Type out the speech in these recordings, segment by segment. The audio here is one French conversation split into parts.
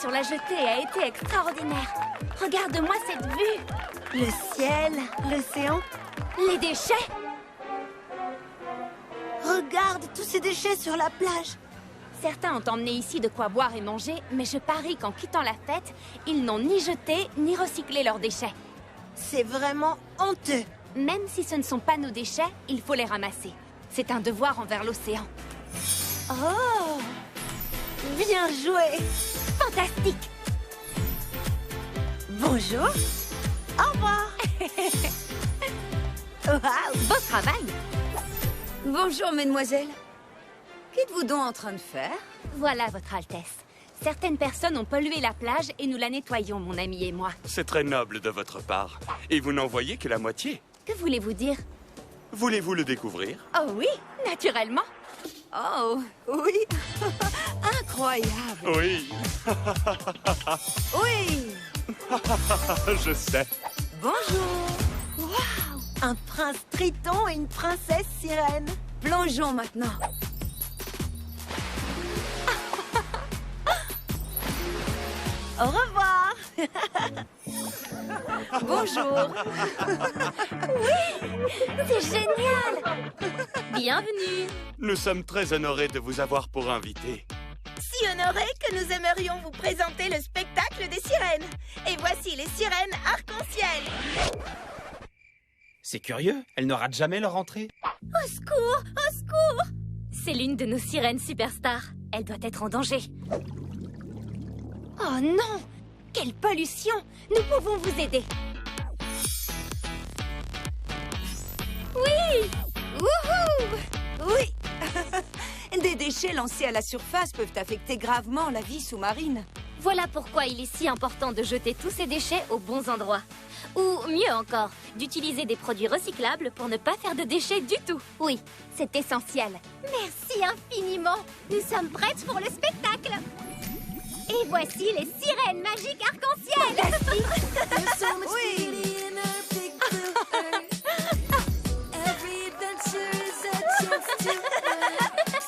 sur la jetée a été extraordinaire. Regarde-moi cette vue. Le ciel, l'océan. Les déchets. Regarde tous ces déchets sur la plage. Certains ont emmené ici de quoi boire et manger, mais je parie qu'en quittant la fête, ils n'ont ni jeté ni recyclé leurs déchets. C'est vraiment honteux. Même si ce ne sont pas nos déchets, il faut les ramasser. C'est un devoir envers l'océan. Oh! Bien joué! Fantastique! Bonjour! Au revoir! Waouh! Beau travail! Bonjour, mesdemoiselles. Qu'êtes-vous donc en train de faire? Voilà, Votre Altesse. Certaines personnes ont pollué la plage et nous la nettoyons, mon ami et moi. C'est très noble de votre part. Et vous n'en voyez que la moitié. Que voulez-vous dire? Voulez-vous le découvrir? Oh oui, naturellement. Oh, oui. Incroyable. Oui. Oui. Je sais. Bonjour. Waouh! Un prince triton et une princesse sirène. Plongeons maintenant. Au revoir! Bonjour. C'est génial! Bienvenue! Nous sommes très honorés de vous avoir pour invité. Si honorés que nous aimerions vous présenter le spectacle des sirènes. Et voici les sirènes arc-en-ciel. C'est curieux, elles ne ratent jamais leur entrée. Au secours! Au secours! C'est l'une de nos sirènes superstars. Elle doit être en danger. Oh non! Quelle pollution! Nous pouvons vous aider. Oui. Wouhou! Oui. Des déchets lancés à la surface peuvent affecter gravement la vie sous-marine. Voilà pourquoi il est si important de jeter tous ces déchets aux bons endroits. Ou mieux encore, d'utiliser des produits recyclables pour ne pas faire de déchets du tout. Oui, c'est essentiel. Merci infiniment. Nous sommes prêtes pour le spectacle. Et voici les sirènes magiques arc-en-ciel. Oui.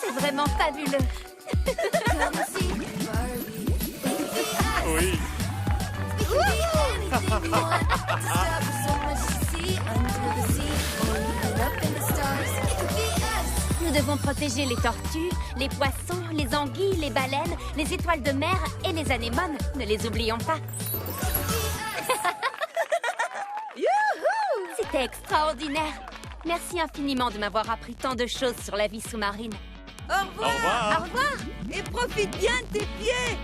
C'est vraiment fabuleux. Oui. Nous devons protéger les tortues, les poissons, les anguilles, les baleines, les étoiles de mer et les anémones. Ne les oublions pas. C'était extraordinaire. Merci infiniment de m'avoir appris tant de choses sur la vie sous-marine. Au revoir. Au revoir. Au revoir. Et profite bien de tes pieds.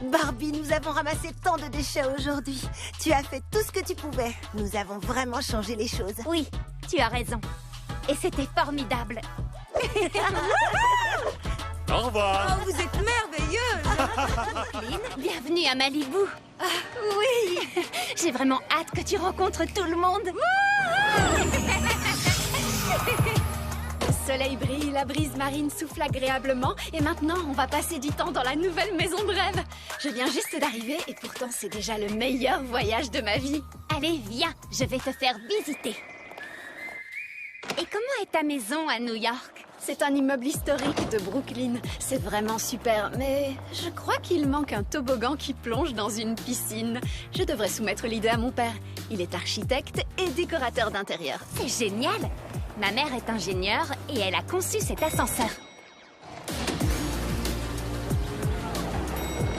Barbie, nous avons ramassé tant de déchets aujourd'hui. Tu as fait tout ce que tu pouvais. Nous avons vraiment changé les choses. Oui, tu as raison. Et c'était formidable. Au revoir. Oh, vous êtes merveilleuse. Lynn, bienvenue à Malibu. Oui. J'ai vraiment hâte que tu rencontres tout le monde. Le soleil brille, la brise marine souffle agréablement et maintenant on va passer du temps dans la nouvelle maison de rêve. Je viens juste d'arriver et pourtant c'est déjà le meilleur voyage de ma vie. Allez, viens, je vais te faire visiter. Et comment est ta maison à New York? C'est un immeuble historique de Brooklyn. C'est vraiment super, mais je crois qu'il manque un toboggan qui plonge dans une piscine. Je devrais soumettre l'idée à mon père. Il est architecte et décorateur d'intérieur. C'est génial! Ma mère est ingénieure et elle a conçu cet ascenseur.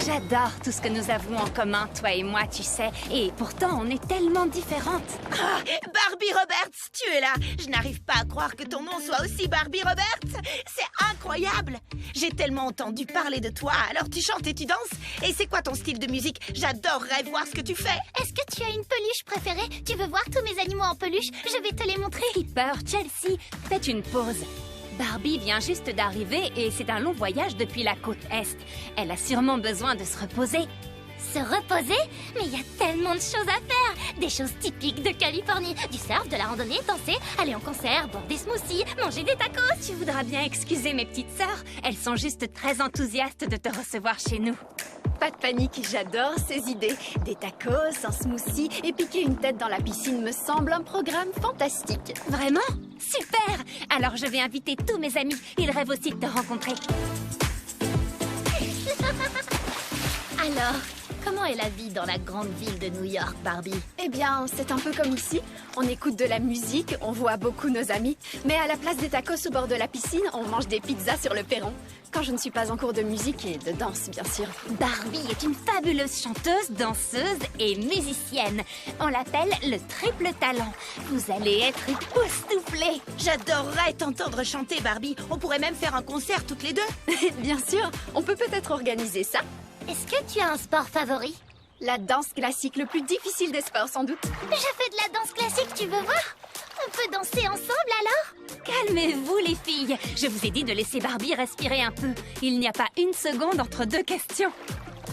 J'adore tout ce que nous avons en commun, toi et moi, tu sais. Et pourtant, on est tellement différentes. Ah, Barbie Roberts, tu es là. Je n'arrive pas à croire que ton nom soit aussi Barbie Roberts. C'est incroyable. J'ai tellement entendu parler de toi. Alors tu chantes et tu danses. Et c'est quoi ton style de musique? J'adorerais voir ce que tu fais. Est-ce que tu as une peluche préférée? Tu veux voir tous mes animaux en peluche? Je vais te les montrer. Skipper, Chelsea, faites une pause. Barbie vient juste d'arriver et c'est un long voyage depuis la côte Est. Elle a sûrement besoin de se reposer. Se reposer? Mais il y a tellement de choses à faire. Des choses typiques de Californie. Du surf, de la randonnée, danser, aller en concert, boire des smoothies, manger des tacos. Tu voudras bien excuser mes petites sœurs. Elles sont juste très enthousiastes de te recevoir chez nous. Pas de panique, j'adore ces idées. Des tacos, un smoothie et piquer une tête dans la piscine me semble un programme fantastique. Vraiment? Super! Alors je vais inviter tous mes amis. Ils rêvent aussi de te rencontrer. Alors, comment est la vie dans la grande ville de New York, Barbie? Eh bien, c'est un peu comme ici. On écoute de la musique, on voit beaucoup nos amis. Mais à la place des tacos au bord de la piscine, on mange des pizzas sur le perron. Quand je ne suis pas en cours de musique et de danse, bien sûr. Barbie est une fabuleuse chanteuse, danseuse et musicienne. On l'appelle le triple talent. Vous allez être époustouflés. J'adorerais t'entendre chanter, Barbie. On pourrait même faire un concert toutes les deux. Bien sûr, on peut peut-être organiser ça. Est-ce que tu as un sport favori? La danse classique, le plus difficile des sports, sans doute. Je fais de la danse classique, tu veux voir? On peut danser ensemble alors? Calmez-vous les filles. Je vous ai dit de laisser Barbie respirer un peu. Il n'y a pas une seconde entre deux questions.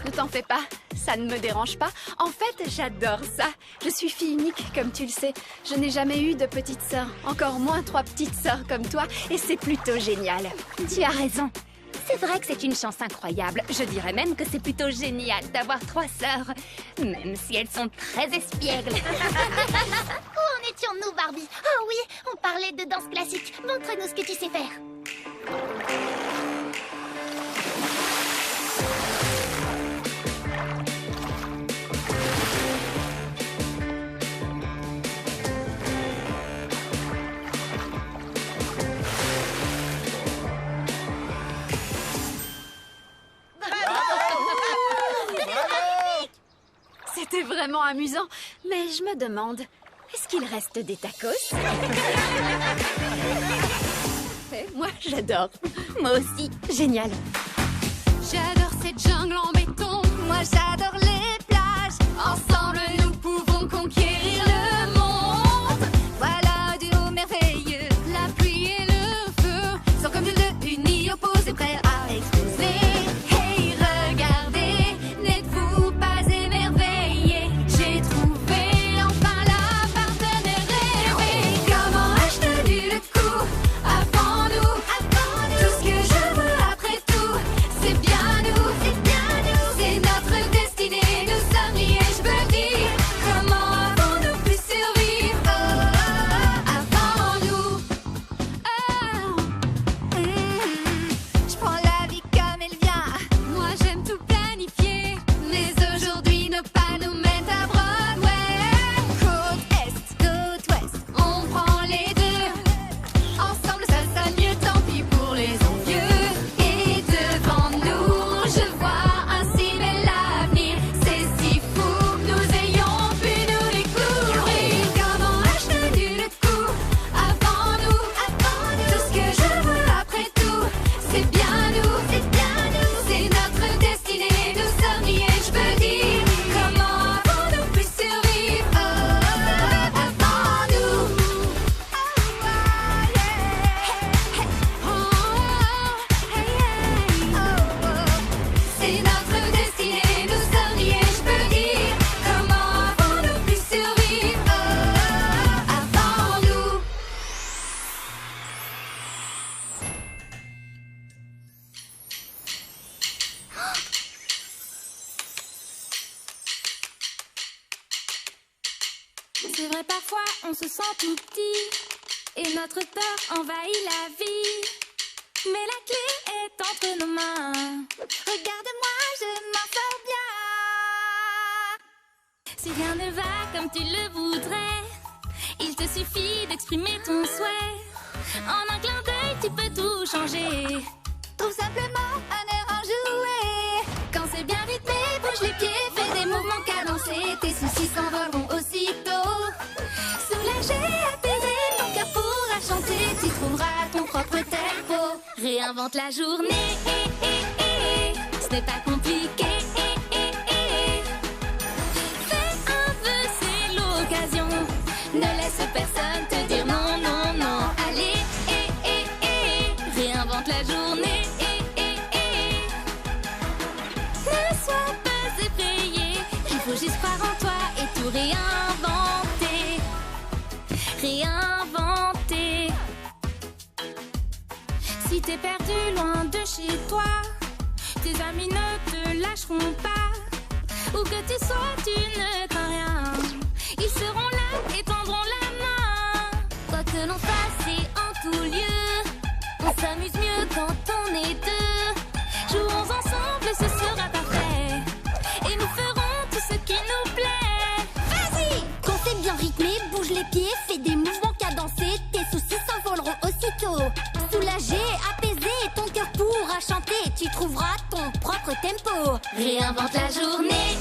Ne t'en fais pas, ça ne me dérange pas. En fait, j'adore ça. Je suis fille unique, comme tu le sais. Je n'ai jamais eu de petite sœur, encore moins 3 petites sœurs comme toi, et c'est plutôt génial. Tu as raison. C'est vrai que c'est une chance incroyable. Je dirais même que c'est plutôt génial d'avoir 3 sœurs, même si elles sont très espiègles. Où en étions-nous, Barbie? Oh oui, on parlait de danse classique. Montre-nous ce que tu sais faire. C'était vraiment amusant. Mais je me demande, est-ce qu'il reste des tacos? Moi, j'adore. Moi aussi. Génial. J'adore cette jungle en béton. Moi, j'adore les plages. Ensemble, nous pouvons conquérir le monde. Voilà un duo merveilleux. La pluie et le feu sont comme deux unis opposés, prêts à exploser. Hey, regardez, n'êtes-vous pas émerveillés? J'ai trouvé enfin la partenaire rêvée. Comment ai-je tenu le coup avant nous? Tout ce que je veux après tout, c'est bien nous, c'est notre destinée. Nous sommes liés, je veux dire. Comment avons-nous pu survivre avant nous? Je prends la vie comme elle vient. Moi j'aime tout planifier, mais aujourd'hui nos pas nous mettent à Broadway. Côte est, côte ouest, on prend les deux. Ensemble ça sonne mieux, tant pis pour les envieux. Et devant nous, je vois un si bel avenir. C'est si fou que nous ayons pu nous découvrir. Comment ai-je tenu le coup avant nous? Tout ce que je veux après tout, c'est bien nous, c'est notre destinée. Nous sommes liés, je veux dire. Comment avons-nous pu survivre avant nous? C'est notre destinée, nous sommes liés, je peux dire. Comment avons-nous pu survivre avant nous? C'est vrai, parfois on se sent tout petit et notre peur envahit la vie. Mais la clé est entre nos mains. Regarde-moi, je m'en sors bien. Si rien ne va comme tu le voudrais, il te suffit d'exprimer ton souhait. En un clin d'œil, tu peux tout changer. Trouve simplement un air enjoué. Quand c'est bien rythmé, bouge les pieds, fais des mouvements cadencés. Tes soucis s'envoleront aussitôt. Soulagé, apaisé, ton cœur pourra chanter. Tu trouveras ton propre tempo. Réinvente la journée, ce n'est pas compliqué. Fais un vœu, c'est l'occasion. Ne laisse personne te dire non, non, non. Allez, réinvente la journée. Ne sois pas effrayé, il faut juste croire en toi et tout réinventer. Réinventer. Si t'es perdu loin de chez toi, tes amis ne te lâcheront pas. Où que tu sois, tu ne crains rien. Ils seront là et tendront la main. Quoi que l'on fasse et en tout lieu, on s'amuse mieux quand on est deux. Jouons ensemble, ce sera parfait. pieds, fais des mouvements cadencés, tes soucis s'envoleront aussitôt. Soulagé, apaisé, ton cœur pourra chanter, tu trouveras ton propre tempo. Réinvente la journée,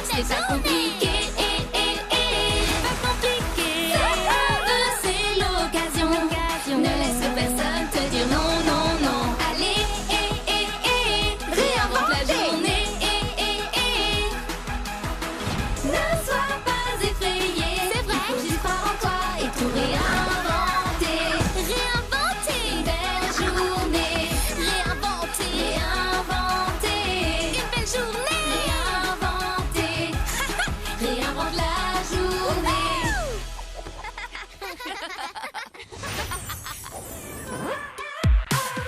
c'est pas compliqué, pas compliqué. C'est l'occasion, ne laisse personne te dire non, non, non. Allez, réinvente la journée, ne sois pas effrayé. C'est vrai, il faut juste croire en toi et tout réinventer. Réinventer une belle journée, réinventer, une belle journée, réinventer, réinvente la journée.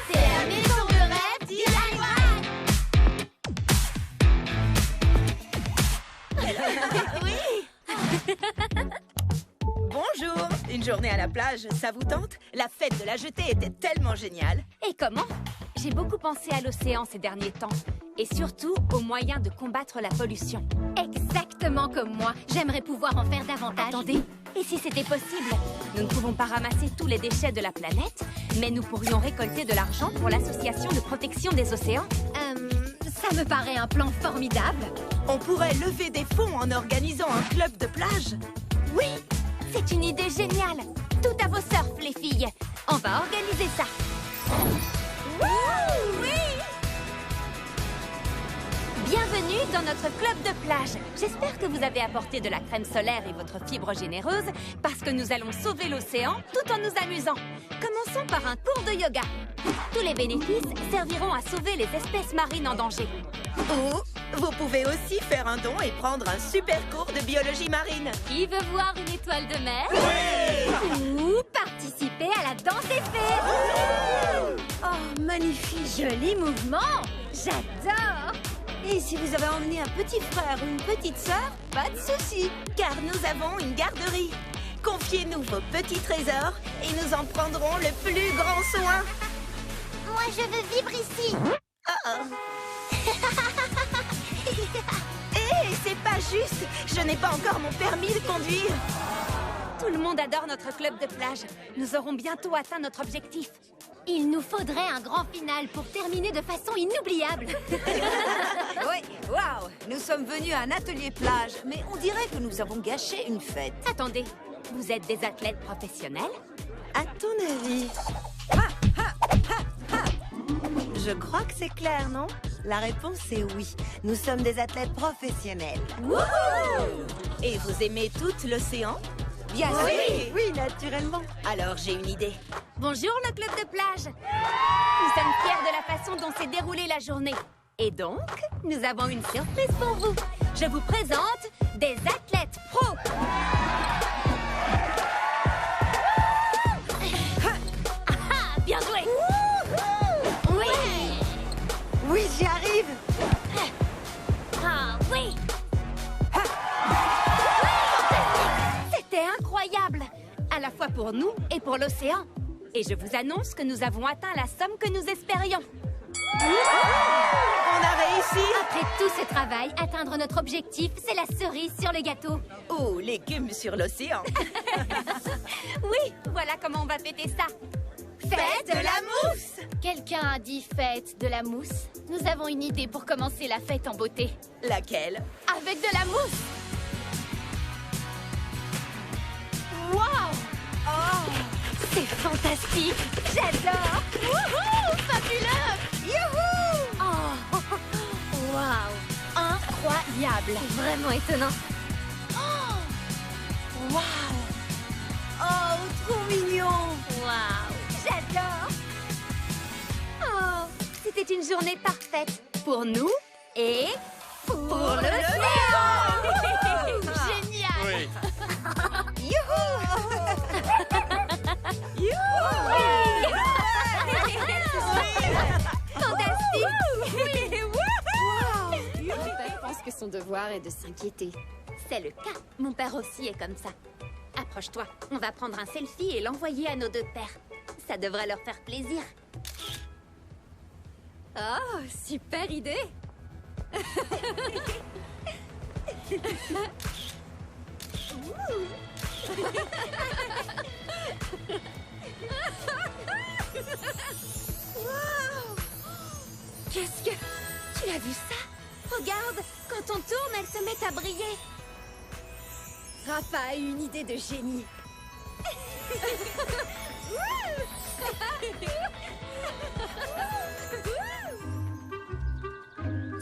C'est la maison de rêve d'Ilan. Oui. Bonjour. Une journée à la plage, ça vous tente? La fête de la jetée était tellement géniale. Et comment? J'ai beaucoup pensé à l'océan ces derniers temps. Et surtout aux moyens de combattre la pollution. Exactement comme moi. J'aimerais pouvoir en faire davantage. Attendez, et si c'était possible? Nous ne pouvons pas ramasser tous les déchets de la planète, mais nous pourrions récolter de l'argent pour l'association de protection des océans. Ça me paraît un plan formidable. On pourrait lever des fonds en organisant un club de plage. Oui, c'est une idée géniale. Tout à vos surfs, les filles. On va organiser ça. Oui. Bienvenue dans notre club de plage. J'espère que vous avez apporté de la crème solaire et votre fibre généreuse parce que nous allons sauver l'océan tout en nous amusant. Commençons par un cours de yoga. Tous les bénéfices serviront à sauver les espèces marines en danger. Ou vous pouvez aussi faire un don et prendre un super cours de biologie marine. Qui veut voir une étoile de mer? Ou participer à la danse des fées? Oh, magnifique. Joli mouvement. J'adore. Et si vous avez emmené un petit frère ou une petite sœur, pas de souci. Car nous avons une garderie. Confiez-nous vos petits trésors et nous en prendrons le plus grand soin. Moi, je veux vivre ici. Hé, c'est pas juste. Je n'ai pas encore mon permis de conduire. Tout le monde adore notre club de plage. Nous aurons bientôt atteint notre objectif. Il nous faudrait un grand final pour terminer de façon inoubliable. Oui, waouh! Nous sommes venus à un atelier plage, mais on dirait que nous avons gâché une fête. Attendez, vous êtes des athlètes professionnels? À ton avis? Je crois que c'est clair, non? La réponse est oui. Nous sommes des athlètes professionnels. Et vous aimez tout l'océan? Bien sûr. Oui, naturellement. Alors j'ai une idée. Bonjour le club de plage. Nous sommes fiers de la façon dont s'est déroulée la journée. Et donc, nous avons une surprise pour vous. Je vous présente des athlètes pros. Bien joué. Oui. Oui, j'y arrive. Ah oui. C'était incroyable, à la fois pour nous et pour l'océan. Et je vous annonce que nous avons atteint la somme que nous espérions. On a réussi. Après tout ce travail, atteindre notre objectif, c'est la cerise sur le gâteau. Oh, l'écume sur l'océan. Oui, voilà comment on va fêter ça. Fête de la mousse. Quelqu'un a dit fête de la mousse. Nous avons une idée pour commencer la fête en beauté. Laquelle? Avec de la mousse. Wow! Oh, c'est fantastique. J'adore. Wouhou! Fabuleux! Youhou! Oh, wow! Incroyable. Vraiment étonnant. Waouh! Oh, trop mignon! Wow! J'adore. Oh, c'était une journée parfaite pour nous et pour l'océan. Génial! Oui. Père pense que son devoir est de s'inquiéter. C'est le cas. Mon père aussi est comme ça. Approche-toi. On va prendre un selfie et l'envoyer à nos deux pères. Ça devrait leur faire plaisir. Oh, super idée! Qu'est-ce que... Tu as vu ça? Regarde, quand on tourne, elle se met à briller. Rafa a eu une idée de génie.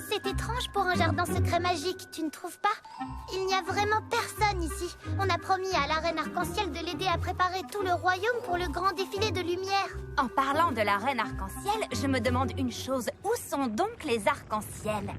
C'est étrange pour un jardin secret magique, tu ne trouves pas? Il n'y a vraiment personne ici. On a promis à la reine arc-en-ciel de l'aider à préparer tout le royaume pour le grand défilé de lumière. En parlant de la reine arc-en-ciel, je me demande une chose. Où sont donc les arcs-en-ciel?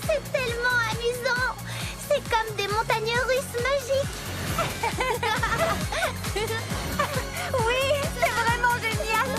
C'est tellement amusant! C'est comme des montagnes russes magiques! Oui, c'est vraiment génial!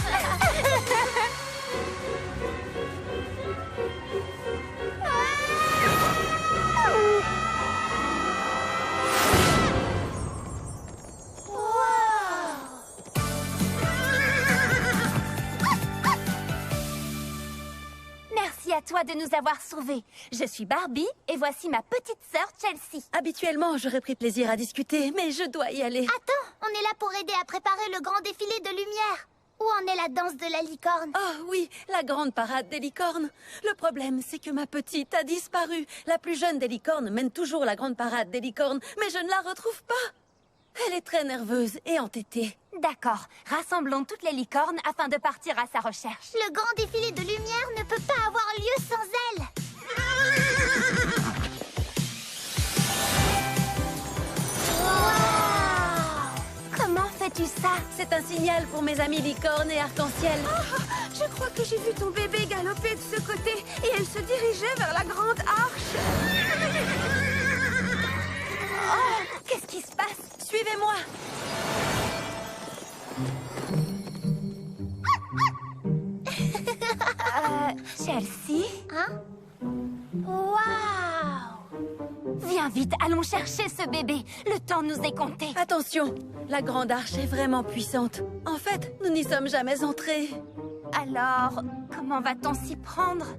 Merci à toi de nous avoir sauvés. Je suis Barbie et voici ma petite sœur Chelsea. Habituellement, j'aurais pris plaisir à discuter, mais je dois y aller. Attends, on est là pour aider à préparer le grand défilé de lumière. Où en est la danse de la licorne? Oh oui, la grande parade des licornes. Le problème, c'est que ma petite a disparu. La plus jeune des licornes mène toujours la grande parade des licornes, mais je ne la retrouve pas. Elle est très nerveuse et entêtée. D'accord, rassemblons toutes les licornes afin de partir à sa recherche. Le grand défilé de lumière ne peut pas avoir lieu sans elle. Wow! Comment fais-tu ça? C'est un signal pour mes amis licornes et arc-en-ciel. Je crois que j'ai vu ton bébé galoper de ce côté et elle se dirigeait vers la grande arche. Oh, qu'est-ce qui se passe? Suivez-moi. Chelsea? Hein? Waouh! Viens vite, allons chercher ce bébé. Le temps nous est compté. Attention, la grande arche est vraiment puissante. En fait, nous n'y sommes jamais entrés. Alors, comment va-t-on s'y prendre?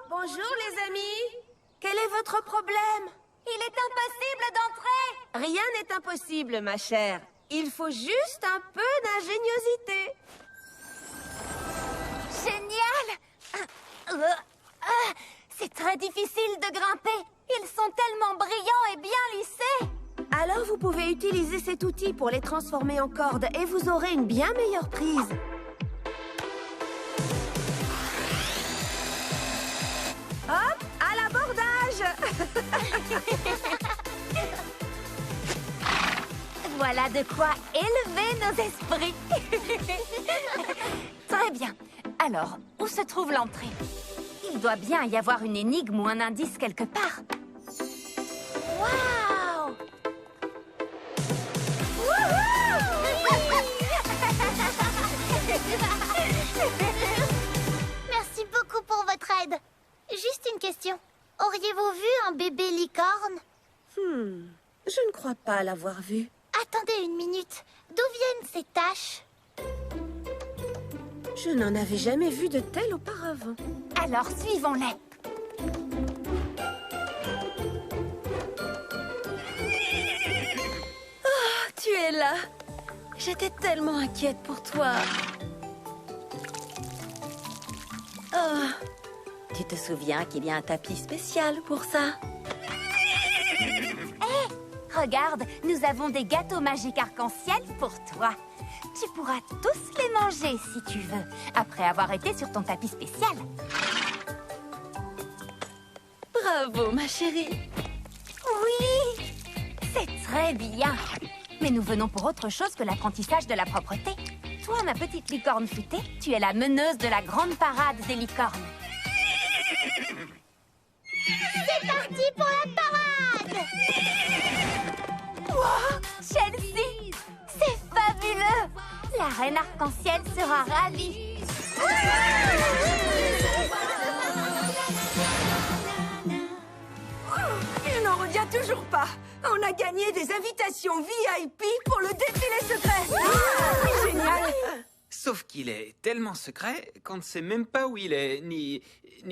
Bonjour les amis. Quel est votre problème? Il est impossible d'entrer! Rien n'est impossible, ma chère. Il faut juste un peu d'ingéniosité. Génial! C'est très difficile de grimper. Ils sont tellement brillants et bien lissés. Alors vous pouvez utiliser cet outil pour les transformer en cordes et vous aurez une bien meilleure prise. Hop, à l'abordage! Voilà de quoi élever nos esprits. Très bien. Alors, où se trouve l'entrée? Il doit bien y avoir une énigme ou un indice quelque part. Waouh! Merci beaucoup pour votre aide. Juste une question. Auriez-vous vu un bébé licorne? Je ne crois pas l'avoir vu. Attendez une minute. D'où viennent ces taches? Je n'en avais jamais vu de tel auparavant. Alors, suivons-les. Tu es là. J'étais tellement inquiète pour toi. Oh, tu te souviens qu'il y a un tapis spécial pour ça? Regarde, nous avons des gâteaux magiques arc-en-ciel pour toi. Tu pourras tous les manger si tu veux, après avoir été sur ton tapis spécial. Bravo, ma chérie. Oui, c'est très bien. Mais nous venons pour autre chose que l'apprentissage de la propreté. Toi, ma petite licorne futée, tu es la meneuse de la grande parade des licornes. C'est parti pour la parade! Wow, Chelsea, c'est fabuleux! La reine arc-en-ciel sera ravie. Il n'en revient toujours pas. On a gagné des invitations VIP pour le défilé secret. Ah, génial. Sauf qu'il est tellement secret qu'on ne sait même pas où il est, ni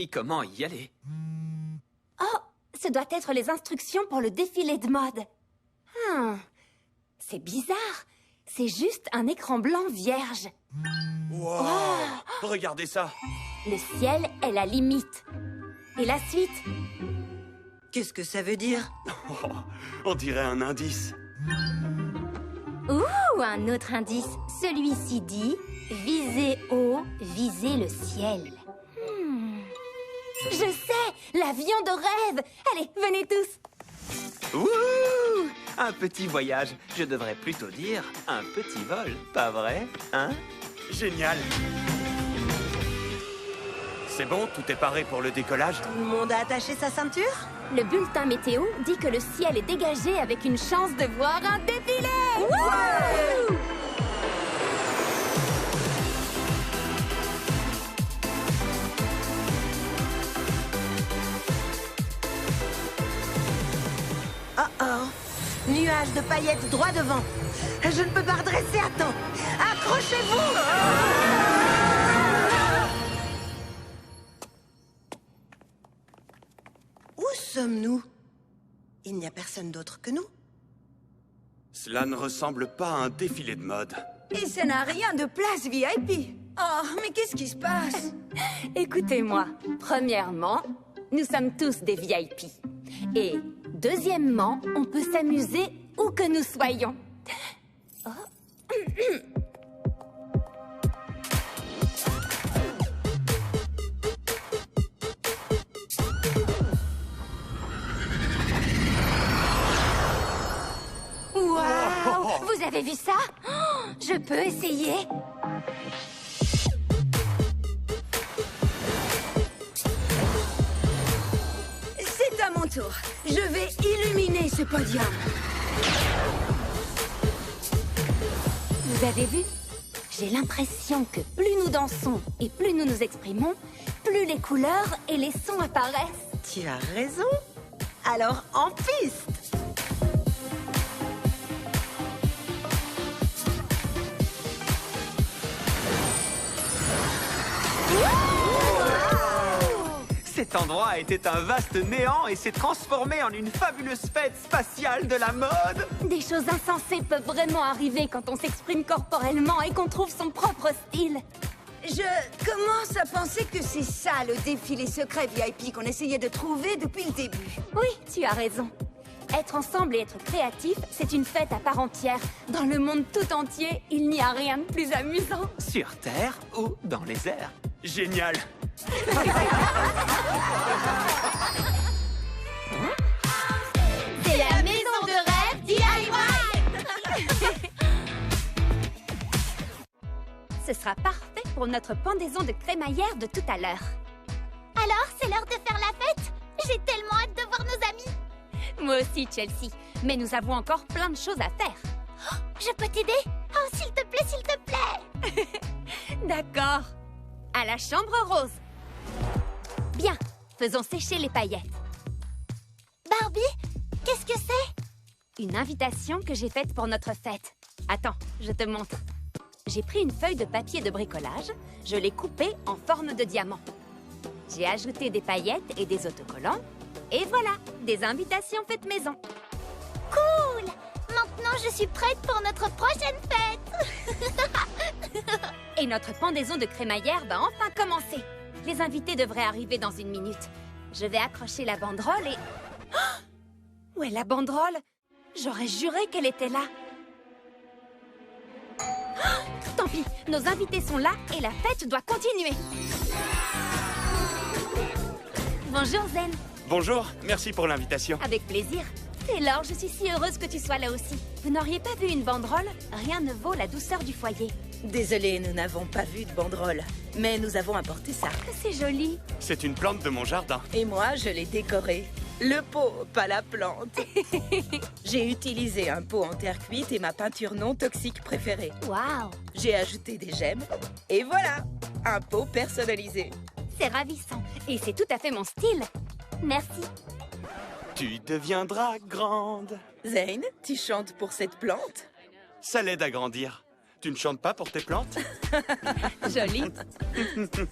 comment y aller. Oh, ce doit être les instructions pour le défilé de mode. C'est bizarre. C'est juste un écran blanc vierge. Wow. Regardez ça. Le ciel est la limite. Et la suite? Qu'est-ce que ça veut dire? Oh, on dirait un indice. Ouh, un autre indice. Celui-ci dit « Visez haut, visez le ciel ». Je sais, l'avion de rêve. Allez, venez tous. Wouh! Un petit voyage. Je devrais plutôt dire un petit vol, pas vrai, hein? Génial. C'est bon, tout est paré pour le décollage? Tout le monde a attaché sa ceinture? Le bulletin météo dit que le ciel est dégagé avec une chance de voir un défilé. Wouh! Nuage de paillettes droit devant. Je ne peux pas redresser à temps. Accrochez-vous! Où sommes-nous? Il n'y a personne d'autre que nous. Cela ne ressemble pas à un défilé de mode. Et ça n'a rien de place VIP. Oh, mais qu'est-ce qui se passe? Écoutez-moi. Premièrement, nous sommes tous des VIP. Et deuxièmement, on peut s'amuser où que nous soyons. Oh. Wow! Vous avez vu ça? Oh, je peux essayer? C'est à mon tour. Je vais illuminer ce podium. Vous avez vu? J'ai l'impression que plus nous dansons et plus nous nous exprimons, plus les couleurs et les sons apparaissent. Tu as raison. Alors, en piste! Cet endroit était un vaste néant et s'est transformé en une fabuleuse fête spatiale de la mode. Des choses insensées peuvent vraiment arriver quand on s'exprime corporellement et qu'on trouve son propre style. Je commence à penser que c'est ça le défilé secret VIP qu'on essayait de trouver depuis le début. Oui, tu as raison. Être ensemble et être créatif, c'est une fête à part entière. Dans le monde tout entier, il n'y a rien de plus amusant. Sur Terre ou dans les airs. Génial. C'est la maison de rêve DIY. Ce sera parfait pour notre pendaison de crémaillère de tout à l'heure. Alors, c'est l'heure de faire la fête? J'ai tellement hâte de voir nos amis. Moi aussi, Chelsea. Mais nous avons encore plein de choses à faire. Oh, je peux t'aider? Oh, s'il te plaît, s'il te plaît. D'accord. À la chambre rose. Bien, faisons sécher les paillettes. Barbie, qu'est-ce que c'est? Une invitation que j'ai faite pour notre fête. Attends, je te montre. J'ai pris une feuille de papier de bricolage, je l'ai coupée en forme de diamant. J'ai ajouté des paillettes et des autocollants, et voilà, des invitations faites maison. Cool! Maintenant, je suis prête pour notre prochaine fête! Et notre pendaison de crémaillère va enfin commencer. Les invités devraient arriver dans une minute. Je vais accrocher la banderole et... Oh! Où est la banderole? J'aurais juré qu'elle était là. Oh! Tant pis, nos invités sont là et la fête doit continuer. Bonjour Zen. Bonjour, merci pour l'invitation. Avec plaisir. Taylor, je suis si heureuse que tu sois là aussi. Vous n'auriez pas vu une banderole? Rien ne vaut la douceur du foyer. Désolée, nous n'avons pas vu de banderole, mais nous avons apporté ça. C'est joli. C'est une plante de mon jardin. Et moi, je l'ai décorée. Le pot, pas la plante. J'ai utilisé un pot en terre cuite et ma peinture non toxique préférée. Waouh! J'ai ajouté des gemmes et voilà, un pot personnalisé. C'est ravissant et c'est tout à fait mon style. Merci. Tu deviendras grande. Zane, tu chantes pour cette plante? Ça l'aide à grandir. Tu ne chantes pas pour tes plantes? Joli.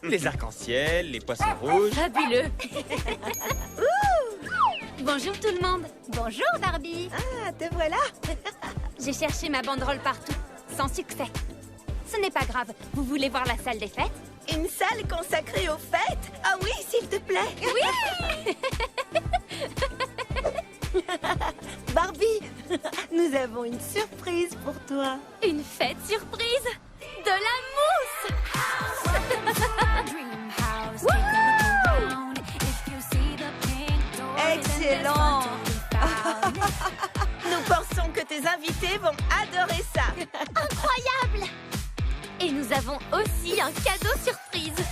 Les arcs-en-ciel, les poissons rouges. Fabuleux. Bonjour tout le monde. Bonjour Barbie. Ah, te voilà. J'ai cherché ma banderole partout, sans succès. Ce n'est pas grave. Vous voulez voir la salle des fêtes? Une salle consacrée aux fêtes? Ah oui, s'il te plaît. Oui. Barbie, nous avons une surprise pour toi. Une fête surprise. De la mousse. Excellent! Nous pensons que tes invités vont adorer ça. Incroyable. Et nous avons aussi un cadeau surprise.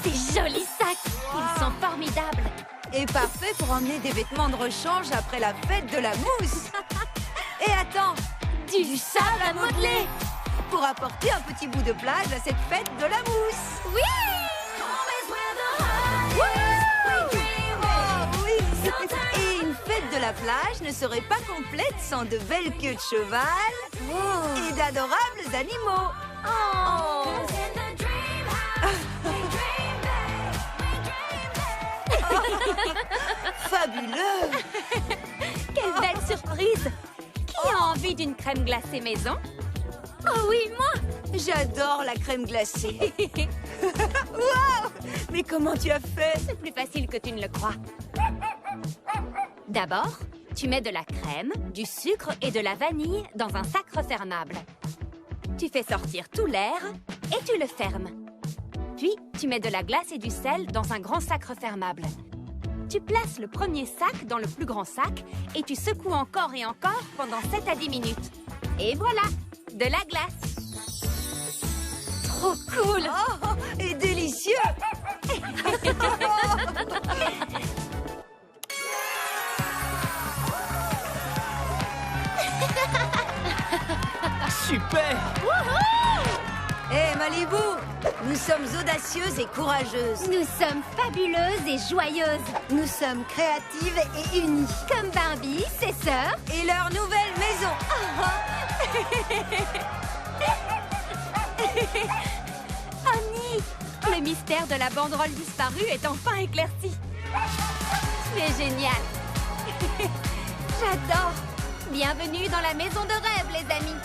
Ces jolis sacs. Ils sont formidables. Et parfait pour emmener des vêtements de rechange après la fête de la mousse. Et attends, Du sable à modeler. pour apporter un petit bout de plage à cette fête de la mousse. Oui. Oh oui! Et une fête de la plage ne serait pas complète sans de belles queues de cheval et d'adorables animaux. Fabuleux! Quelle belle surprise. Qui a envie d'une crème glacée maison? Oh oui, moi. J'adore la crème glacée. Wow! Mais comment tu as fait? C'est plus facile que tu ne le crois. D'abord, tu mets de la crème, du sucre et de la vanille dans un sac refermable. Tu fais sortir tout l'air et tu le fermes. Puis, tu mets de la glace et du sel dans un grand sac refermable. Tu places le premier sac dans le plus grand sac et tu secoues encore et encore pendant 7 à 10 minutes. Et voilà, de la glace. Trop cool! Oh, et délicieux! Super! Hé, Malibu, nous sommes audacieuses et courageuses. Nous sommes fabuleuses et joyeuses, Nous sommes créatives et unies. comme Barbie, ses sœurs. Et leur nouvelle maison. Honey, le mystère de la banderole disparue est enfin éclairci. C'est génial. J'adore. Bienvenue dans la maison de rêve, les amis.